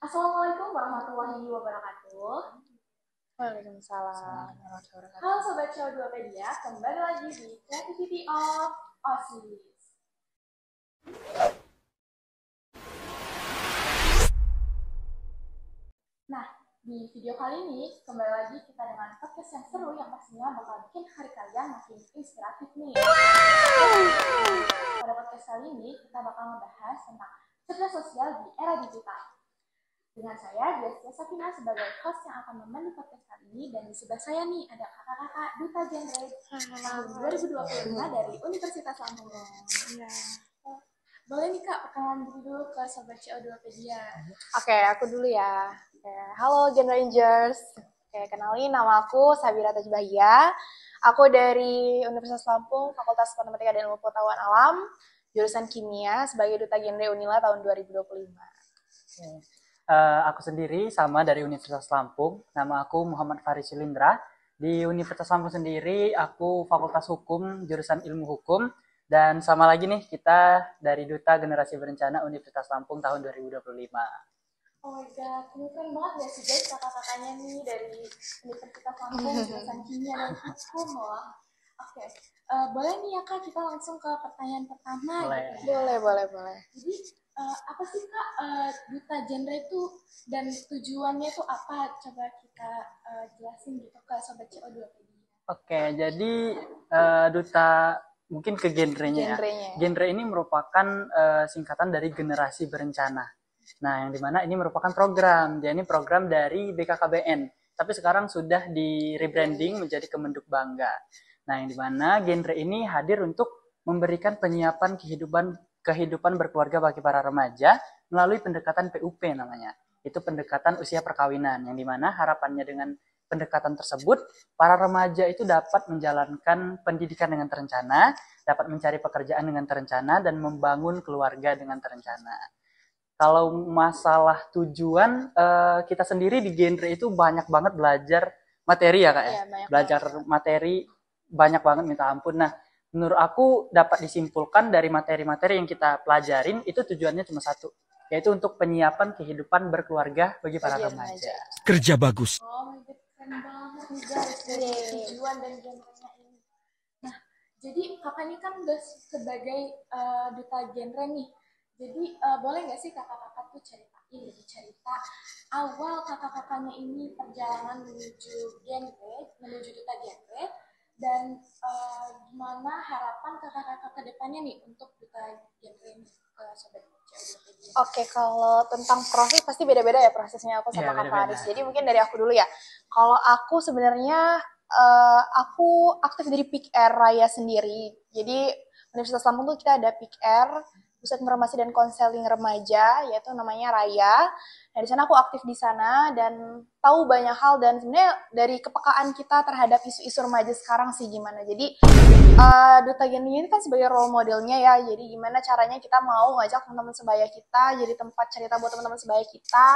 Assalamualaikum warahmatullahi wabarakatuh. Waalaikumsalam warahmatullahi Halo wabarakatuh. Sobat CO2pedia, kembali lagi di Creativity of OSIS. Nah, di video kali ini kembali lagi kita dengan podcast yang seru yang pastinya bakal bikin hari kalian makin inspiratif nih. Pada podcast kali ini kita bakal membahas tentang cerdas sosial di era digital. Dengan saya, Desya Safina sebagai host yang akan memandu podcast kali ini, dan di sebelah saya nih ada kakak-kakak Duta Genre tahun 2025 dari Universitas Lampung. Ya. Boleh nih Kak, perkenalan diri dulu ke Sobat CO2pedia. Oke, aku dulu ya. Halo Gen Rangers. Kenalin nama aku Sabira Tajbahia. Aku dari Universitas Lampung, Fakultas Matematika dan Ilmu Pengetahuan Alam, jurusan Kimia sebagai Duta Genre Unila tahun 2025. Aku sendiri sama dari Universitas Lampung. Nama aku Muhammad Faris Silindra. Di Universitas Lampung sendiri aku Fakultas Hukum, jurusan Ilmu Hukum. Dan sama lagi nih kita dari Duta Generasi Berencana Universitas Lampung tahun 2025. Oh my god, ini keren banget ya sih guys kakak-kakaknya nih dari Universitas Lampung, jurusan Kimia dan Hukum loh. Oke, boleh nih ya Kak kita langsung ke pertanyaan pertama. Boleh. Gitu ya. Boleh. Jadi apa sih Kak Duta Genre itu dan tujuannya itu apa? Coba kita jelasin gitu ke Sobat CO2pedia. Oke, jadi Duta mungkin ke genrenya ya. Genre ini merupakan singkatan dari Generasi Berencana. Nah, yang dimana ini merupakan program. Jadi ini program dari BKKBN. Tapi sekarang sudah di rebranding menjadi Kemenduk Bangga. Nah, yang dimana genre ini hadir untuk memberikan penyiapan kehidupan berkeluarga bagi para remaja melalui pendekatan PUP namanya. Itu pendekatan usia perkawinan. Yang dimana harapannya dengan pendekatan tersebut, para remaja itu dapat menjalankan pendidikan dengan terencana, dapat mencari pekerjaan dengan terencana, dan membangun keluarga dengan terencana. Kalau masalah tujuan, kita sendiri di genre itu banyak banget belajar materi ya Kak ya. Belajar materi banyak banget minta ampun. Nah, menurut aku dapat disimpulkan dari materi-materi yang kita pelajarin itu tujuannya cuma satu, yaitu untuk penyiapan kehidupan berkeluarga bagi para remaja. Kerja bagus. Oh my god, keren banget nih guys dari tujuan dan genrenya ini. Nah, jadi kakak ini kan udah sebagai duta genre nih. Jadi boleh nggak sih kakak-kakak tuh ceritain cerita awal kakak-kakaknya ini perjalanan menuju duta genre, dan gimana harapan kakak-kakak ke depannya nih untuk duta genre ini ke Sobat CO2pedia. Oke, kalau tentang proses pasti beda-beda ya prosesnya aku sama Kak Faris. Jadi mungkin dari aku dulu ya. Kalau aku sebenarnya aku aktif dari PIK-R Raya sendiri. Jadi Universitas Lampung tuh kita ada PIK-R, Pusat Informasi dan Konseling Remaja, yaitu namanya Raya. Nah, di sana aku aktif di sana dan tahu banyak hal, dan sebenarnya dari kepekaan kita terhadap isu-isu remaja sekarang sih gimana. Jadi Duta Genre ini kan sebagai role modelnya ya, jadi gimana caranya kita mau ngajak teman-teman sebaya kita jadi tempat cerita buat teman-teman sebaya kita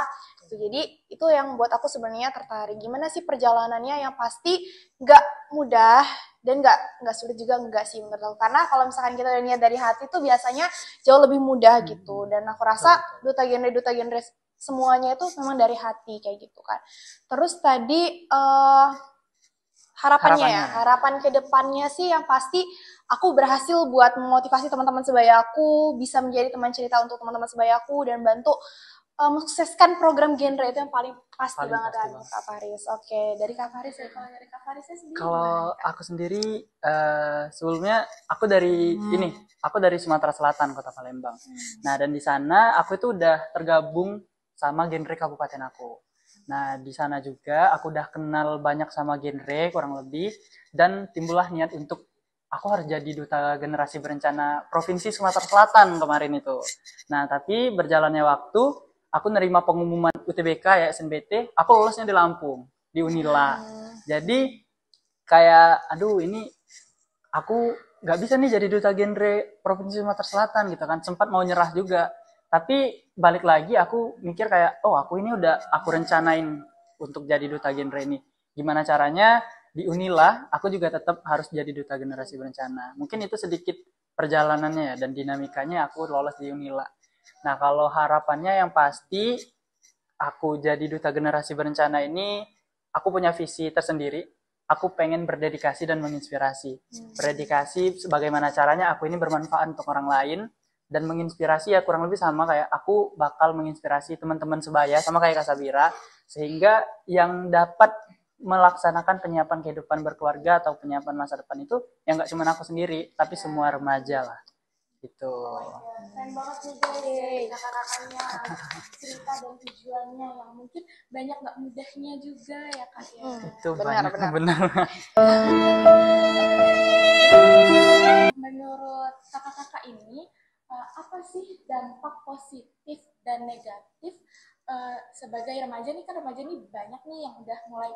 gitu. Jadi itu yang buat aku sebenarnya tertarik, gimana sih perjalanannya yang pasti nggak mudah dan nggak sulit juga, nggak sih menurut aku, karena kalau misalkan kita udah niat dari hati tuh biasanya jauh lebih mudah gitu. Dan aku rasa Duta Genre semuanya itu memang dari hati kayak gitu kan. Terus tadi harapan ke depannya sih yang pasti aku berhasil buat memotivasi teman-teman sebaya aku, bisa menjadi teman cerita untuk teman-teman sebaya aku, dan bantu mensukseskan program genre itu yang paling pasti banget kan Kak Faris. Oke, dari Kak Faris ya. Kalau dari Kak Farisnya sendiri? Kalau aku sendiri sebelumnya aku dari aku dari Sumatera Selatan, Kota Palembang. Nah, dan di sana aku itu udah tergabung sama genre kabupaten aku. Nah, di sana juga aku udah kenal banyak sama genre kurang lebih, dan timbullah niat untuk aku harus jadi duta generasi berencana Provinsi Sumatera Selatan kemarin itu. Nah, tapi berjalannya waktu, aku nerima pengumuman UTBK ya SNBT, aku lulusnya di Lampung, di Unila. Jadi kayak aduh ini aku nggak bisa nih jadi duta genre Provinsi Sumatera Selatan gitu kan, sempat mau nyerah juga. Tapi balik lagi aku mikir kayak, oh aku ini udah aku rencanain untuk jadi duta genre ini. Gimana caranya di Unila aku juga tetap harus jadi duta generasi berencana. Mungkin itu sedikit perjalanannya ya dan dinamikanya aku lolos di Unila. Nah, kalau harapannya yang pasti aku jadi duta generasi berencana ini, aku punya visi tersendiri. Aku pengen berdedikasi dan menginspirasi. Berdedikasi sebagaimana caranya aku ini bermanfaat untuk orang lain, dan menginspirasi ya kurang lebih sama kayak aku bakal menginspirasi teman-teman sebaya sama kayak Kak Sabira, sehingga yang dapat melaksanakan penyiapan kehidupan berkeluarga atau penyiapan masa depan itu yang nggak cuma aku sendiri tapi semua remaja lah gitu. Keren banget nih guys dari kakak-kakaknya, cerita dan tujuannya yang mungkin banyak nggak mudahnya juga ya Kak ya. Itu benar. benar. Menurut kakak-kakak ini apa sih dampak positif dan negatif sebagai remaja nih, kan remaja nih banyak nih yang udah mulai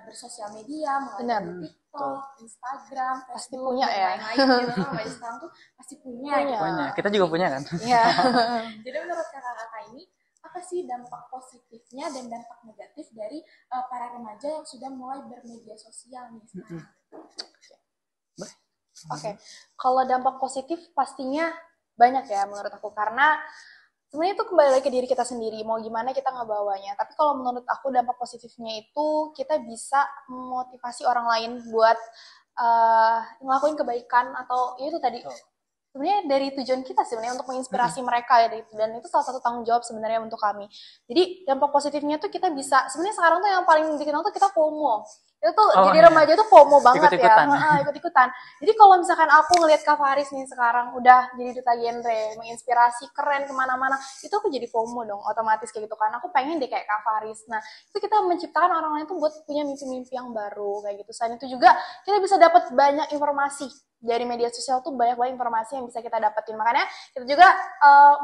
bersosial media, mulai dari TikTok, Instagram, pasti Facebook, punya dan ya. lain-lain gitu. Remaja sekarang tuh pasti punya. Gitu. Punya, kita juga punya kan. Iya. Jadi menurut kakak-kakak ini apa sih dampak positifnya dan dampak negatif dari para remaja yang sudah mulai bermedia sosial nih sekarang? Oke, kalau dampak positif pastinya banyak ya menurut aku, karena sebenarnya itu kembali lagi ke diri kita sendiri, mau gimana kita ngebawanya. Tapi kalau menurut aku dampak positifnya itu kita bisa memotivasi orang lain buat ngelakuin kebaikan, atau ya itu tadi sebenarnya dari tujuan kita sebenarnya untuk menginspirasi mereka ya, dan itu salah satu tanggung jawab sebenarnya untuk kami. Jadi dampak positifnya tuh kita bisa, sebenarnya sekarang tuh yang paling dikenal tuh kita FOMO. Itu tuh jadi remaja tuh FOMO banget ikut-ikutan. Ya, ikut-ikutan. Jadi kalau misalkan aku ngelihat Kak Faris nih sekarang udah jadi duta genre, menginspirasi, keren kemana-mana, itu aku jadi FOMO dong, otomatis kayak gitu kan. Aku pengen deh kayak Kak Faris. Nah, itu kita menciptakan orang lain tuh buat punya mimpi-mimpi yang baru kayak gitu. Selain itu juga kita bisa dapat banyak informasi dari media sosial, tuh banyak banget informasi yang bisa kita dapetin. Makanya kita juga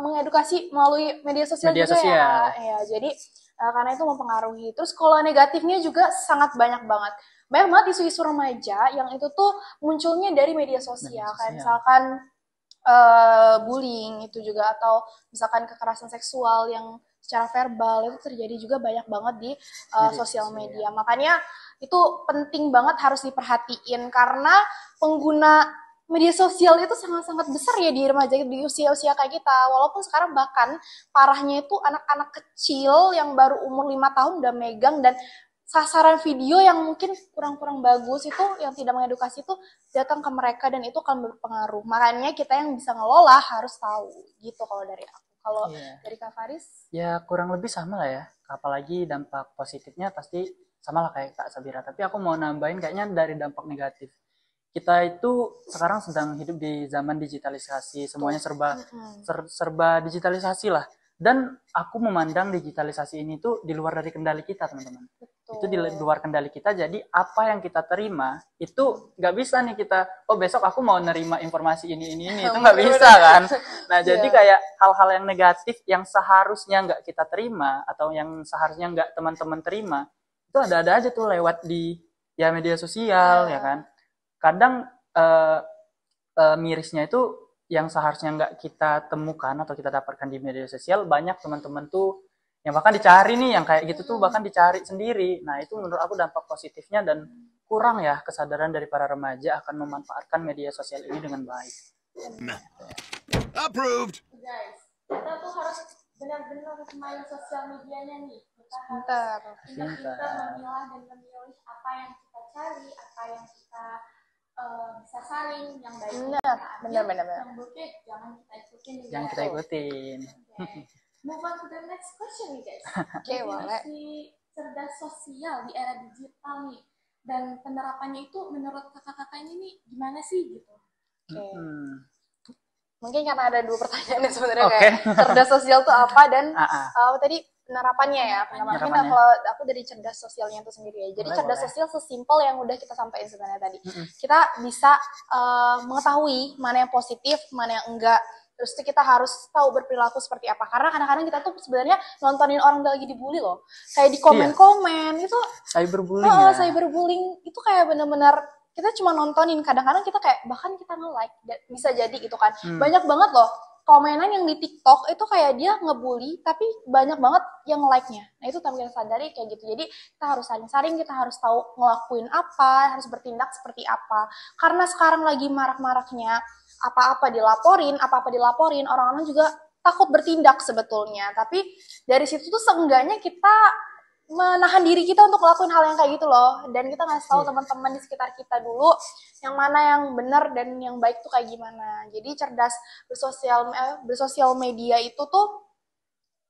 mengedukasi melalui media sosial juga ya. Ya, jadi karena itu mempengaruhi. Terus kalau negatifnya juga sangat banyak banget. Banyak banget isu-isu remaja yang itu tuh munculnya dari media sosial. Kayak misalkan bullying itu juga, atau misalkan kekerasan seksual yang secara verbal itu terjadi juga banyak banget di sosial media. Makanya itu penting banget harus diperhatiin, karena pengguna media sosial itu sangat-sangat besar ya di remaja, di usia-usia kayak kita. Walaupun sekarang bahkan parahnya itu anak-anak kecil yang baru umur 5 tahun udah megang, dan sasaran video yang mungkin kurang-kurang bagus itu, yang tidak mengedukasi itu datang ke mereka, dan itu akan berpengaruh. Makanya kita yang bisa ngelola harus tahu gitu kalau dari aku. Kalau dari Kak Faris? Ya kurang lebih sama lah ya. Apalagi dampak positifnya pasti sama lah kayak Kak Sabira. Tapi aku mau nambahin kayaknya dari dampak negatif. Kita itu sekarang sedang hidup di zaman digitalisasi, semuanya serba digitalisasi lah. Dan aku memandang digitalisasi ini tuh di luar dari kendali kita, teman-teman. Itu di luar kendali kita, jadi apa yang kita terima itu nggak bisa nih kita, oh besok aku mau nerima informasi ini itu nggak bisa kan. Nah jadi kayak hal-hal yang negatif yang seharusnya nggak kita terima, atau yang seharusnya nggak teman-teman terima, itu ada-ada aja tuh lewat di ya media sosial ya kan. Kadang mirisnya itu yang seharusnya nggak kita temukan atau kita dapatkan di media sosial, banyak teman-teman tuh yang bahkan dicari nih, yang kayak gitu tuh bahkan dicari sendiri. Nah itu menurut aku dampak positifnya, dan kurang ya kesadaran dari para remaja akan memanfaatkan media sosial ini dengan baik. Approved. Guys, kita tuh harus benar-benar main sosial medianya nih. Kita harus pintar-pintar memilah dan memilih apa yang kita cari, apa yang kita bisa saling, yang baik benar. yang buruk jangan kita ikutin. Jangan kita ikutin. Move on to the next question nih guys. Definisi cerdas sosial di era digital nih, dan penerapannya itu menurut kakak-kakak ini nih gimana sih gitu? Mungkin karena ada 2 pertanyaan sebenarnya, kayak cerdas sosial itu apa, dan tadi penerapannya ya. Penerapannya kalau aku dari cerdas sosialnya itu sendiri ya. Jadi cerdas sosial sesimpel yang udah kita sampaikan sebenarnya tadi. Kita bisa mengetahui mana yang positif, mana yang enggak. Terus kita harus tahu berperilaku seperti apa. Karena kadang-kadang kita tuh sebenarnya nontonin orang lagi dibully loh. Kayak di komen-komen itu cyberbullying. Cyberbullying itu kayak benar-benar kita cuma nontonin. Kadang-kadang kita kayak bahkan kita nge-like, bisa jadi gitu kan. Banyak banget loh komenan yang di TikTok itu kayak dia ngebully, tapi banyak banget yang like-nya. Nah itu tanpa kita sadari kayak gitu. Jadi kita harus saring-saring, kita harus tahu ngelakuin apa, harus bertindak seperti apa. Karena sekarang lagi marak-maraknya apa-apa dilaporin, orang-orang juga takut bertindak sebetulnya. Tapi dari situ tuh seenggaknya kita menahan diri kita untuk ngelakuin hal yang kayak gitu loh. Dan kita ngasih tahu teman-teman di sekitar kita dulu yang mana yang benar dan yang baik tuh kayak gimana. Jadi cerdas bersosial media itu tuh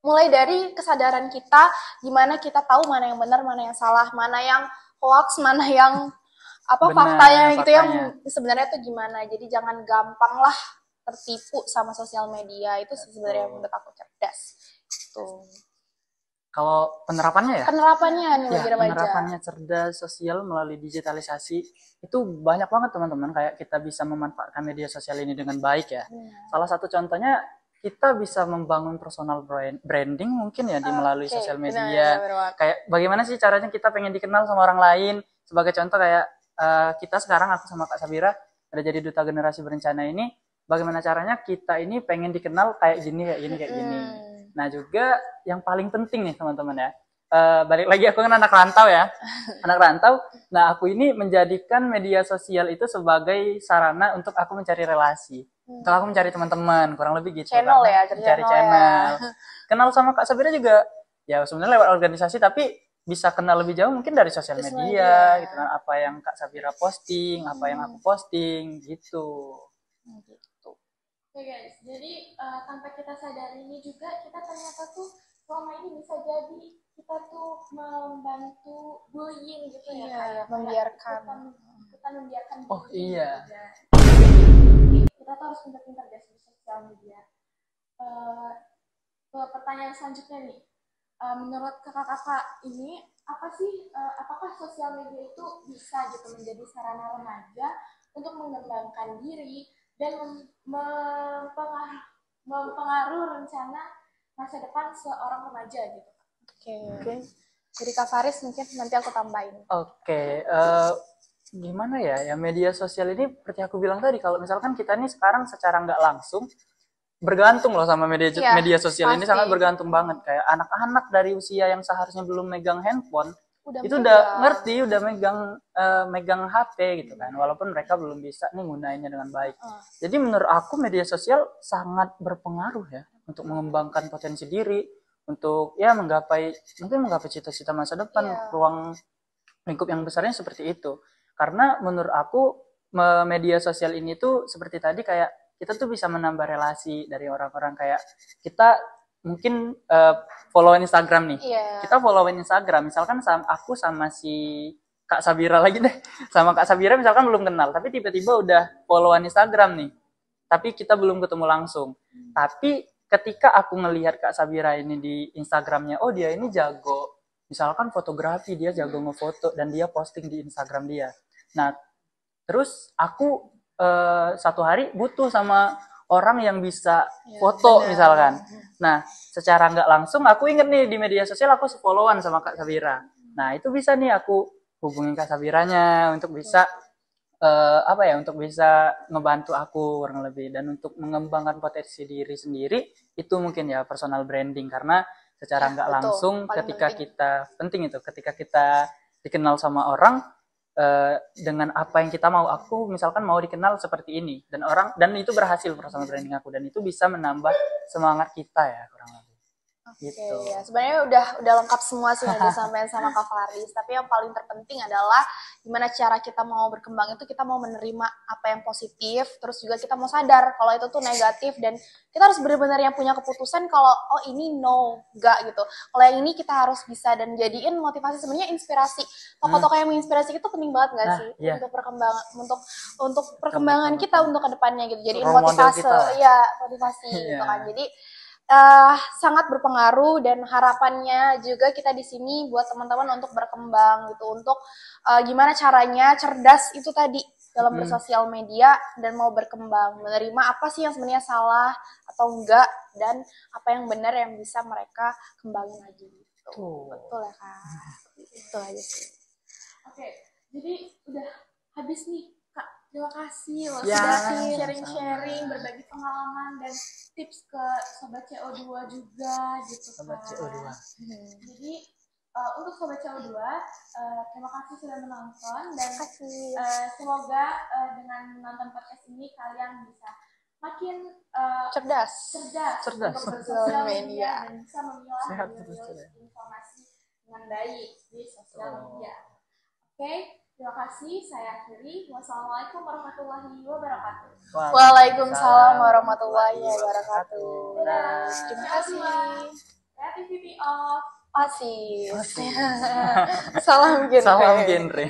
mulai dari kesadaran kita, gimana kita tahu mana yang benar, mana yang salah, mana yang hoax, mana yang faktanya gitu, yang sebenarnya tuh gimana. Jadi jangan gampang lah tertipu sama sosial media. Itu sebenarnya menurut aku cerdas. Tuh. Kalau penerapannya nih penerapannya cerdas sosial melalui digitalisasi itu banyak banget teman-teman. Kayak kita bisa memanfaatkan media sosial ini dengan baik ya. Salah satu contohnya kita bisa membangun personal branding mungkin ya melalui sosial media. Kayak bagaimana sih caranya kita pengen dikenal sama orang lain. Sebagai contoh kayak kita sekarang, aku sama Kak Sabira ada jadi duta generasi berencana ini. Bagaimana caranya kita ini pengen dikenal kayak gini. Nah juga yang paling penting nih teman-teman ya, balik lagi aku kan anak rantau ya, Nah aku ini menjadikan media sosial itu sebagai sarana untuk aku mencari relasi, untuk aku mencari teman-teman, kurang lebih gitu. Channel mencari channel. Kenal sama Kak Sabira juga, ya sebenarnya lewat organisasi, tapi bisa kenal lebih jauh mungkin dari sosial media, gitu kan. Apa yang Kak Sabira posting, apa yang aku posting, gitu. Oke guys, jadi tanpa kita sadari ini juga kita ternyata tuh selama ini bisa jadi kita tuh membantu bullying gitu ya, membiarkan Oh iya. Kita tuh harus pintar-pintar guys di sosial media. Pertanyaan selanjutnya nih, menurut kakak-kakak ini apa sih, apakah sosial media itu bisa gitu menjadi sarana remaja untuk mengembangkan diri dan mempengaruhi rencana masa depan seorang remaja gitu? Oke. Jadi Kak Faris mungkin nanti aku tambahin. Gimana ya media sosial ini seperti aku bilang tadi, kalau misalkan kita nih sekarang secara nggak langsung bergantung loh sama media sosial. Ini sangat bergantung banget. Kayak anak-anak dari usia yang seharusnya belum megang handphone udah ngerti, udah megang HP gitu kan, walaupun mereka belum bisa nih gunainnya dengan baik. Jadi menurut aku media sosial sangat berpengaruh ya untuk mengembangkan potensi diri, untuk menggapai cita-cita masa depan, ruang lingkup yang besarnya seperti itu. Karena menurut aku media sosial ini tuh seperti tadi, kayak kita tuh bisa menambah relasi dari orang-orang. Kayak kita mungkin follow Instagram nih. Kita follow Instagram, misalkan aku sama si Kak Sabira lagi deh. Sama Kak Sabira misalkan belum kenal, tapi tiba-tiba udah followan Instagram nih. Tapi kita belum ketemu langsung. Tapi ketika aku ngelihat Kak Sabira ini di Instagramnya, oh dia ini jago, misalkan fotografi, dia jago ngefoto dan dia posting di Instagram dia. Nah, terus aku satu hari butuh sama orang yang bisa foto misalkan. Nah, secara nggak langsung aku inget nih di media sosial aku followan sama Kak Sabira. Nah, itu bisa nih aku hubungin Kak Sabiranya untuk bisa untuk bisa ngebantu aku kurang lebih, dan untuk mengembangkan potensi diri sendiri. Itu mungkin ya personal branding, karena secara nggak langsung ketika kita dikenal sama orang dengan apa yang kita mau. Aku misalkan mau dikenal seperti ini, dan itu berhasil personal branding aku, dan itu bisa menambah semangat kita ya kurang lebih. Gitu. Ya, sebenarnya udah lengkap semua sih yang disampaikan sama Kak Faris, tapi yang paling terpenting adalah gimana cara kita mau berkembang itu, kita mau menerima apa yang positif, terus juga kita mau sadar kalau itu tuh negatif, dan kita harus benar-benar yang punya keputusan kalau ini enggak gitu. Kalau yang ini kita harus bisa, dan jadiin motivasi, sebenarnya inspirasi. Tokoh-tokoh yang menginspirasi itu penting banget nggak sih untuk perkembangan, untuk perkembangan kita untuk kedepannya gitu. Jadiin motivasi gitu kan. Jadi sangat berpengaruh, dan harapannya juga kita di sini buat teman-teman untuk berkembang gitu, untuk gimana caranya cerdas itu tadi dalam bersosial media, dan mau berkembang, menerima apa sih yang sebenarnya salah atau enggak, dan apa yang benar yang bisa mereka kembangin lagi gitu. Betul ya Kak? Itu aja sih. Oke, jadi udah habis nih Kak. Terima kasih loh sudah sharing-sharing, berbagi pengalaman dan tips ke Sobat CO2 juga gitu kan. Sobat CO2. Jadi untuk Sobat CO2, terima kasih sudah menonton, dan semoga dengan menonton podcast ini kalian bisa makin cerdas untuk bersosial media dan bisa memilah Sehat dan terus, memilih informasi dengan baik di sosial media. Oke, terima kasih. Saya akhiri. Wassalamualaikum warahmatullahi wabarakatuh. Waalaikumsalam warahmatullahi wabarakatuh. Terima kasih. Creativity of Osis. Salam genre. Salam genre.